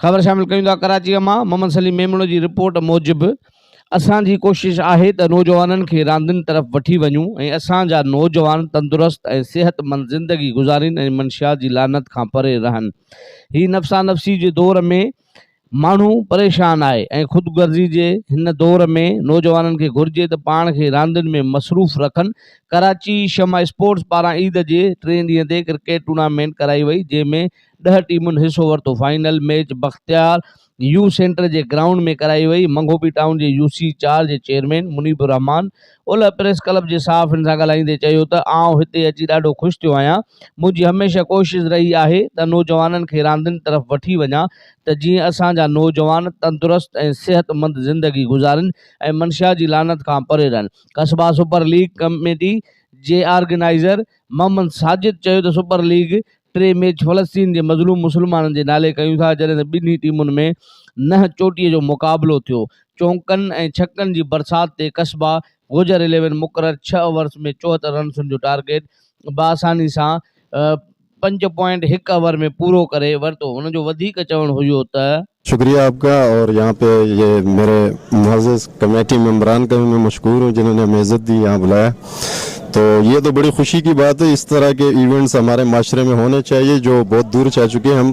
ख़बर शामिल कयूं था कराची मां। मोहम्मद सलीम मेमणो जी रिपोर्ट मूजिबि असांजी कोशिश आहे त नौजवाननि खे रांदियुनि तरफ़ वठी वञूं ऐं असांजा नौजवान तंदुरुस्त ऐं सेहतमंद ज़िंदगी गुज़ारीनि ऐं मंशियात जी लानत खां परे रहनि। ही नफ़्सा नफ़्सी जे दौर में माण्हू परेशान आहे ऐं ख़ुदगर्ज़ी जे हिन दौर में नौजवाननि खे घुर्जे त पाण खे रांदियुनि में मसरूफ़ रखनि। कराची शमा स्पोर्ट्स पारां ईद जे 3 ॾींहं ते क्रिकेट टूर्नामेंट कराई वई, जंहिंमें 10 टीमुनि हिसो वरितो। Final match Bakhtiyar you centre J ground में कराई वई। मंगोपी टाउन जे UC4 जे chairman Munibur Rahman ओलह press club जे सहाफ़ियुनि सां ॻाल्हाईंदे चयो त आउं हिते अची ॾाढो ख़ुशि थियो आहियां। मुंहिंजी हमेशह कोशिशि रही आहे त नौजवाननि खे रांदियुनि तरफ़ वठी वञा त जीअं असांजा नौजवान तंदुरुस्त ऐं सेहतमंद ज़िंदगी गुज़ारनि ऐं मंशियात जी लानत खां परे रहनि। कस्बा सुपर लीग कमेटी जे ऑर्गेनाइज़र मोहम्मद साजिद चयो त सुपर लीग 3 मैच फ़लस्तीन जे मज़लूम मुस्लमाननि जे नाले कयूं था, जॾहिं त ॿिन्ही टीमुनि में 9 चोटीअ जो मुक़ाबिलो थियो। चौंकनि ऐं छक्कनि जी बरसाति ते कस्बा गुजर 11 मुक़रर 6 ओवर्स में 74 रन्सुनि जो टारगेट बासानी सां 5.1 ओवर में पूरो करे वरितो। हुनजो वधीक चवणु हुयो त शुक्रिया आपका, और यहाँ पे ये मेरे मुअज़्ज़ज़ कमेटी मेंबरान का भी मैं मशकूर हूँ जिन्होंने हमें इज़्ज़त दी, यहाँ बुलाया। तो ये तो बड़ी खुशी की बात है, इस तरह के इवेंट्स हमारे माशरे में होने चाहिए जो बहुत दूर जा चुके हैं हम,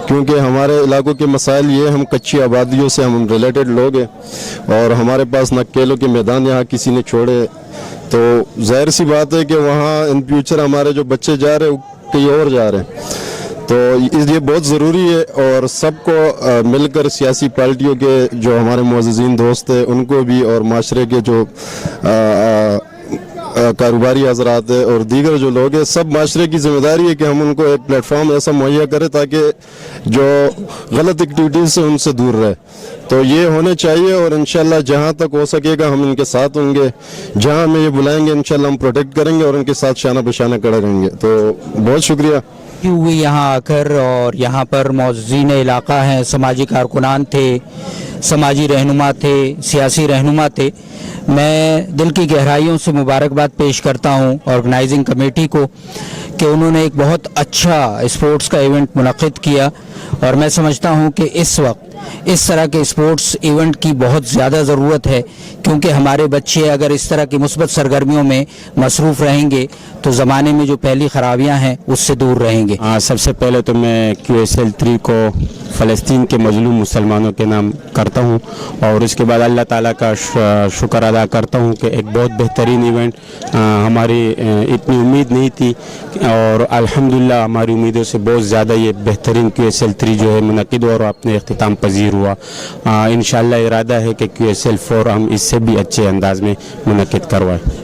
क्योंकि हमारे इलाकों के मसाइल ये, हम कच्ची आबादियों से हम रिलेटेड लोग हैं और हमारे पास न खेलों के मैदान यहाँ किसी ने छोड़े। तो जाहिर सी बात है कि वहाँ इन फ्यूचर हमारे जो बच्चे जा रहे हैं कहीं और जा रहे हैं। तो ये बहुत ज़रूरी है और सबको मिलकर सियासी पार्टियों के जो हमारे मुअज़्ज़ज़ीन दोस्त हैं उनको भी, और माशरे के जो कारोबारी हज़रात है और दीगर जो लोग हैं, सब माशरे की ज़िम्मेदारी है कि हम उनको एक प्लेटफॉर्म ऐसा मुहैया करें ताकि जो गलत एक्टिविटीज़ से उनसे दूर रहे। तो ये होने चाहिए और इंशाल्लाह जहाँ तक हो सकेगा हम इनके साथ होंगे, जहाँ हमें ये बुलाएंगे इंशाल्लाह हम प्रोटेक्ट करेंगे और इनके साथ शाना बशाना खड़े रहेंगे। तो बहुत शुक्रिया हुई यहाँ आकर, और यहाँ पर मौजूदीन इलाका हैं, समाजी कारकुनान थे, समाजी रहनुमा थे, सियासी रहनुमा थे। मैं दिल की गहराइयों से मुबारकबाद पेश करता हूँ ऑर्गेनाइजिंग कमेटी को कि उन्होंने एक बहुत अच्छा स्पोर्ट्स का इवेंट मुनक़िद किया, और मैं समझता हूँ कि इस वक्त इस तरह के स्पोर्ट्स इवेंट की बहुत ज़्यादा ज़रूरत है, क्योंकि हमारे बच्चे अगर इस तरह की मुस्बत सरगर्मियों में मसरूफ़ रहेंगे तो ज़माने में जो पहली ख़राबियाँ हैं उससे दूर रहेंगे। सबसे पहले तो मैं QSL 3 को फ़लस्तीन के मज़लूम मुसलमानों के नाम करता हूँ, और उसके बाद अल्लाह ताला का शुक्र अदा करता हूँ कि एक बहुत बेहतरीन इवेंट, हमारी इतनी उम्मीद नहीं थी और अल्हम्दुलिल्लाह हमारी उम्मीदों से बहुत ज़्यादा ये बेहतरीन QSL 3 जो है मुनक़िद और अपने इख्तिताम पजीर हुआ। इंशाअल्लाह इरादा है कि QSL 4 हम इससे भी अच्छे अंदाज में मुनक़िद करवाएं।